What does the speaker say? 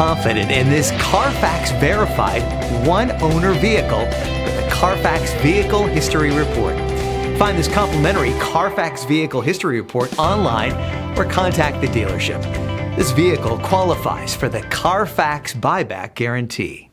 confident in this Carfax verified one-owner vehicle with the Carfax Vehicle History Report. Find this complimentary Carfax Vehicle History Report online or contact the dealership. This vehicle qualifies for the Carfax Buyback Guarantee.